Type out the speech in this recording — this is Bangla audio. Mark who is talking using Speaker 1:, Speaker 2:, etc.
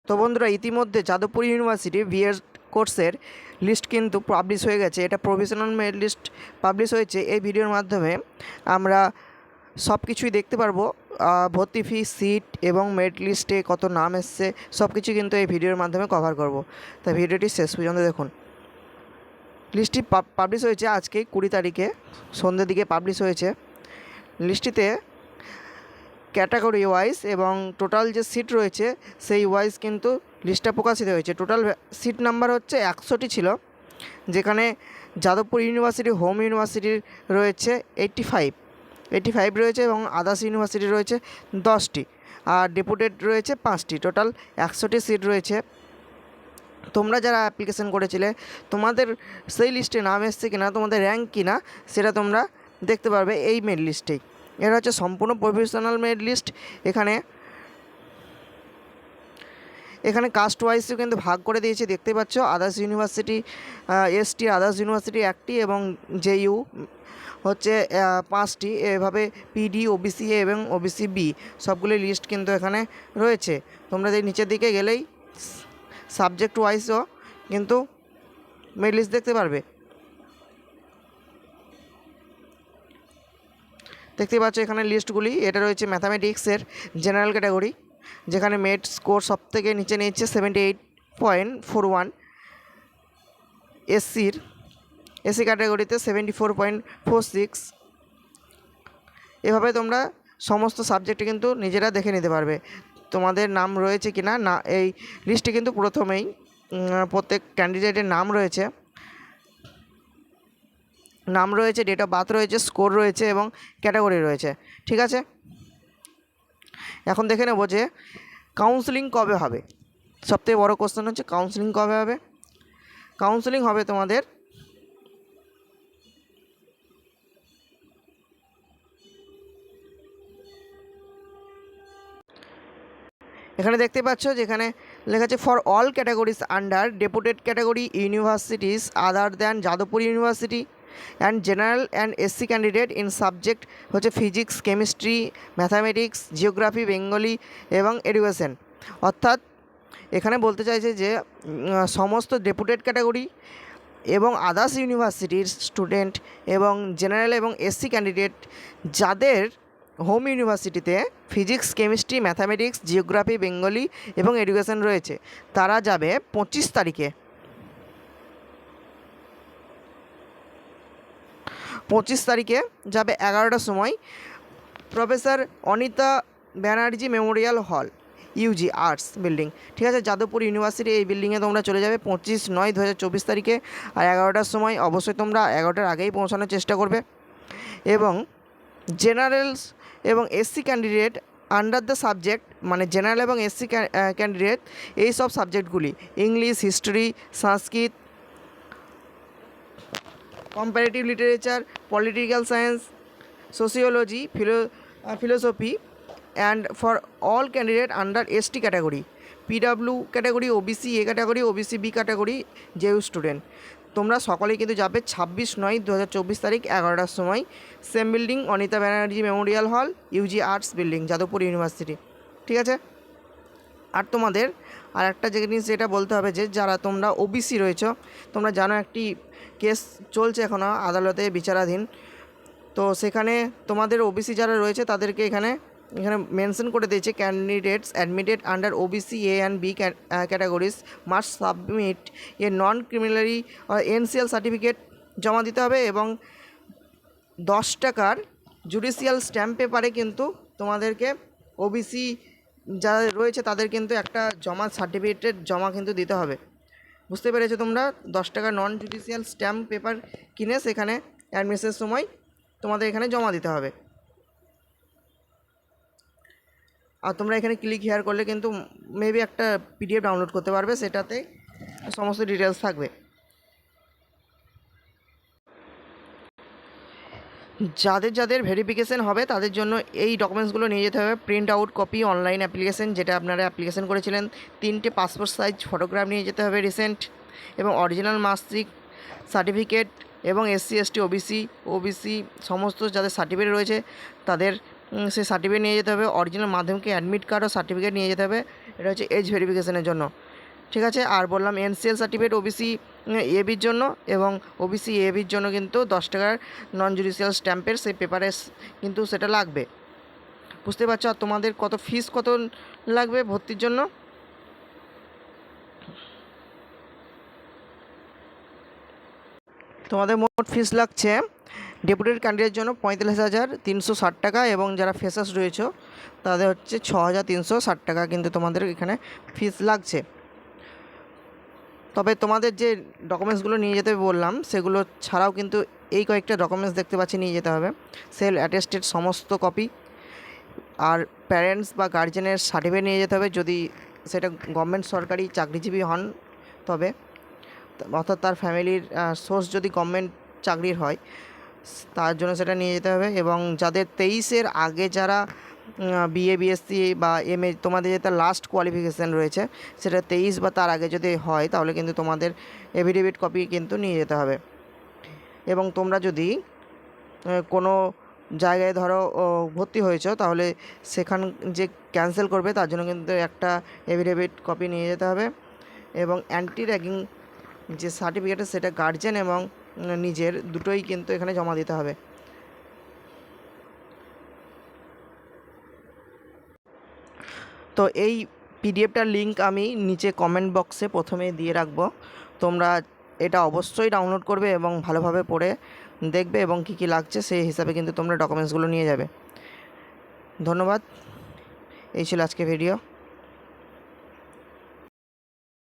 Speaker 1: তো বন্ধুরা, ইতিমধ্যে যাদবপুর ইউনিভার্সিটি বিএড কোর্সের লিস্ট কিন্তু পাবলিশ হয়ে গেছে। এটা প্রভিশনাল মেরিট লিস্ট পাবলিশ হয়েছে। এই ভিডিওর মাধ্যমে আমরা সব কিছুই দেখতে পারবো, ভর্তি ফি, সিট এবং মেরিট লিস্টে কত নাম এসছে, সব কিছু কিন্তু এই ভিডিওর মাধ্যমে কভার করব। তাই ভিডিওটি শেষ পর্যন্ত দেখুন। লিস্টটি পাবলিশ হয়েছে আজকে 20 তারিখে সন্ধ্যের দিকে পাবলিশ হয়েছে। লিস্টটিতে ক্যাটাগরি ওয়াইজ এবং টোটাল যে সিট রয়েছে সেই ওয়াইজ কিন্তু লিস্টটা প্রকাশিত হয়েছে। টোটাল সিট নাম্বার হচ্ছে 100টি ছিল, যেখানে যাদবপুর ইউনিভার্সিটি হোম ইউনিভার্সিটির রয়েছে 85 রয়েছে এবং আদার্স ইউনিভার্সিটি রয়েছে 10টি, আর ডেপুটেড রয়েছে 5টি। টোটাল 100টি সিট রয়েছে। তোমরা যারা অ্যাপ্লিকেশন করেছিলে তোমাদের সেই লিস্টে নাম এসছে কিনা, তোমাদের র্যাঙ্ক কিনা, সেটা তোমরা দেখতে পারবে এই মেরিট লিস্টেই। এটা হচ্ছে সম্পূর্ণ প্রফেশনাল মেরিট লিস্ট। এখানে কাস্ট ওয়াইজও কিন্তু ভাগ করে দিয়েছে, দেখতে পাচ্ছ। Others university ST, others university 1টি এবং জেইউ হচ্ছে 5টি। এভাবে পিডি, ওবিসি এ এবং ওবিসি বি সবগুলি লিস্ট কিন্তু এখানে রয়েছে। তোমরা নিচের দিকে গেলেই সাবজেক্ট ওয়াইজও কিন্তু মেরিট লিস্ট দেখতে পারবে। দেখতে পাচ্ছ এখানে লিস্টগুলি। এটা রয়েছে ম্যাথামেটিক্সের জেনারেল ক্যাটাগরি, যেখানে মেট স্কোর সব থেকে নিচে নিচ্ছে 78.41। এসি ক্যাটাগরিতে 74.46। এভাবে তোমরা সমস্ত সাবজেক্টে কিন্তু নিজেরা দেখে নিতে পারবে তোমাদের নাম রয়েছে কি না। এই লিস্টে কিন্তু প্রথমেই প্রত্যেক ক্যান্ডিডেটের নাম রয়েছে, ডেট অফ বার্থ রয়েছে, স্কোর রয়েছে এবং ক্যাটাগরি রয়েছে। ঠিক আছে, এখন দেখে নেব যে কাউন্সেলিং কবে হবে। সবথেকে বড় কোশ্চেন হচ্ছে কাউন্সেলিং কবে হবে। কাউন্সেলিং হবে তোমাদের এখানে দেখতে পাচ্ছ, যেখানে লেখা আছে for all categories under deputed category universities other than Jadavpur university and general and SC candidate in subject হচ্ছে physics, chemistry, mathematics, geography, Bengali এবং এডুকেশন। অর্থাৎ এখানে বলতে চাইছে যে সমস্ত ডেপুটেড ক্যাটাগরি এবং আদার্স ইউনিভার্সিটির স্টুডেন্ট এবং জেনারেল এবং এসসি ক্যান্ডিডেট যাদের হোম ইউনিভার্সিটিতে physics, chemistry, mathematics, geography, Bengali এবং এডুকেশন রয়েছে, তারা যাবে 25 তারিখে। 25 তারিখে যাবে 11টার সময় professor Anita Banerjee memorial hall, UG arts building. ঠিক আছে, যাদবপুর ইউনিভার্সিটি এই বিল্ডিংয়ে তোমরা চলে যাবে 25/9/2024 তারিখে, আর 11টার সময়। অবশ্যই তোমরা 11টার আগেই পৌঁছানোর চেষ্টা করবে। এবং জেনারেলস এবং SC candidate under the subject, মানে জেনারেল এবং এসসি ক্যান্ডিডেট এই সব সাবজেক্টগুলি English, history, Sanskrit, comparative literature, political science, sociology, philosophy and for all candidate under ST category, PW category, OBC A category, OBC B category, JU student. তোমরা সকলেই কিন্তু যাবে 26/9/2024 তারিখ 11টার সময়, same building, Anita Banerjee memorial hall, UG arts building, Jadavpur university. ঠিক আছে, আর তোমাদের আর একটা জিনিস যেটা বলতে হবে যে যারা তোমরা ওবিসি রয়েছ, তোমরা জানো একটি কেস চলছে এখনও আদালতে বিচারাধীন। তো সেখানে তোমাদের ওবিসি যারা রয়েছে তাদেরকে এখানে মেনশন করে দিয়েছে, candidates admitted under OBC A and B categories must submit a non creamy layer NCL certificate জমা দিতে হবে, এবং 10 টাকার জুডিশিয়াল স্ট্যাম্প পেপারে কিন্তু তোমাদেরকে ওবিসি যারা রয়েছে তাদের কিন্তু একটা সার্টিফিকেটের জমা কিন্তু দিতে হবে। বুঝতে পেরেছো তোমরা? 10 টাকা নন জুডিশিয়াল স্ট্যাম্প পেপার কিনে সেখানে অ্যাডমিশনের সময় তোমাদের এখানে জমা দিতে হবে। আর তোমরা এখানে ক্লিক হেয়ার করলে কিন্তু মেবি একটা পিডিএফ ডাউনলোড করতে পারবে, সেটাতে সমস্ত ডিটেলস থাকবে। যাদের ভেরিফিকেশন হবে তাদের জন্য এই ডকুমেন্টসগুলো নিয়ে যেতে হবে। Print out copy, online application যেটা আপনারা অ্যাপ্লিকেশন করেছিলেন, 3টে পাসপোর্ট সাইজ ফটোগ্রাফ নিয়ে যেতে হবে রিসেন্ট, এবং অরিজিনাল মার্কশিট, সার্টিফিকেট, এবং এসসি, এসটি, ওবিসি সমস্ত যাদের সার্টিফিকেট রয়েছে তাদের সেই সার্টিফিকেট নিয়ে যেতে হবে। অরিজিনাল মাধ্যমিকে অ্যাডমিট কার্ড ও সার্টিফিকেট নিয়ে যেতে হবে, এটা হচ্ছে এজ ভেরিফিকেশনের জন্য। ঠিক আছে, আর বললাম এনসিএল সার্টিফিকেট ওবিসি এবির জন্য, এবং ওবিসি এবির জন্য কিন্তু 10 টাকার নন জুডিশিয়াল স্ট্যাম্পের সেই পেপারে কিন্তু সেটা লাগবে। বুঝতে পারছো? আর তোমাদের ফিস কত লাগবে ভর্তির জন্য? তোমাদের মোট ফিস লাগছে ডেপুটেড ক্যান্ডিডেটের জন্য 45,360 টাকা, এবং যারা ফ্রেশার্স রয়েছে তাদের হচ্ছে 6,360 টাকা কিন্তু তোমাদের এখানে ফিস লাগছে। তবে তোমাদের যে ডকুমেন্টসগুলো নিয়ে যেতে বললাম সেগুলো ছাড়াও কিন্তু এই কয়েকটা ডকুমেন্টস দেখতে পাচ্ছি নিয়ে যেতে হবে। সেলফ অ্যাটেস্টেড সমস্ত কপি, আর প্যারেন্টস বা গার্জেনের সার্টিফিকেট নিয়ে যেতে হবে যদি সেটা গভর্নমেন্ট সরকারি চাকরিজীবী হন, তবে অর্থাৎ তার ফ্যামিলির সোর্স যদি গভর্নমেন্ট চাকরির হয় তার জন্য সেটা নিয়ে যেতে হবে। এবং যাদের 23-এর আগে যারা বিএ বিএসসি বা এমএ তোমাদের যেটা লাস্ট কোয়ালিফিকেশান রয়েছে সেটা 23 বা তার আগে যদি হয় তাহলে কিন্তু তোমাদের এফিডেভিট কপি কিন্তু নিয়ে যেতে হবে। এবং তোমরা যদি কোনো জায়গায় ধরো ভর্তি হয়েছো তাহলে সেখান যে ক্যান্সেল করবে তার জন্য কিন্তু একটা এফিডেভিট কপি নিয়ে যেতে হবে। এবং অ্যান্টি র্যাগিং যে সার্টিফিকেট সেটা গার্জেন এবং নিজের দুটোই কিন্তু এখানে জমা দিতে হবে। তো এই পিডিএফটার লিঙ্ক আমি নিচে কমেন্ট বক্সে প্রথমে দিয়ে রাখবো, তোমরা এটা অবশ্যই ডাউনলোড করবে এবং ভালোভাবে পড়ে দেখবে এবং কী কী লাগছে সেই হিসাবে কিন্তু তোমরা ডকুমেন্টসগুলো নিয়ে যাবে। ধন্যবাদ, এই ছিল আজকে ভিডিও।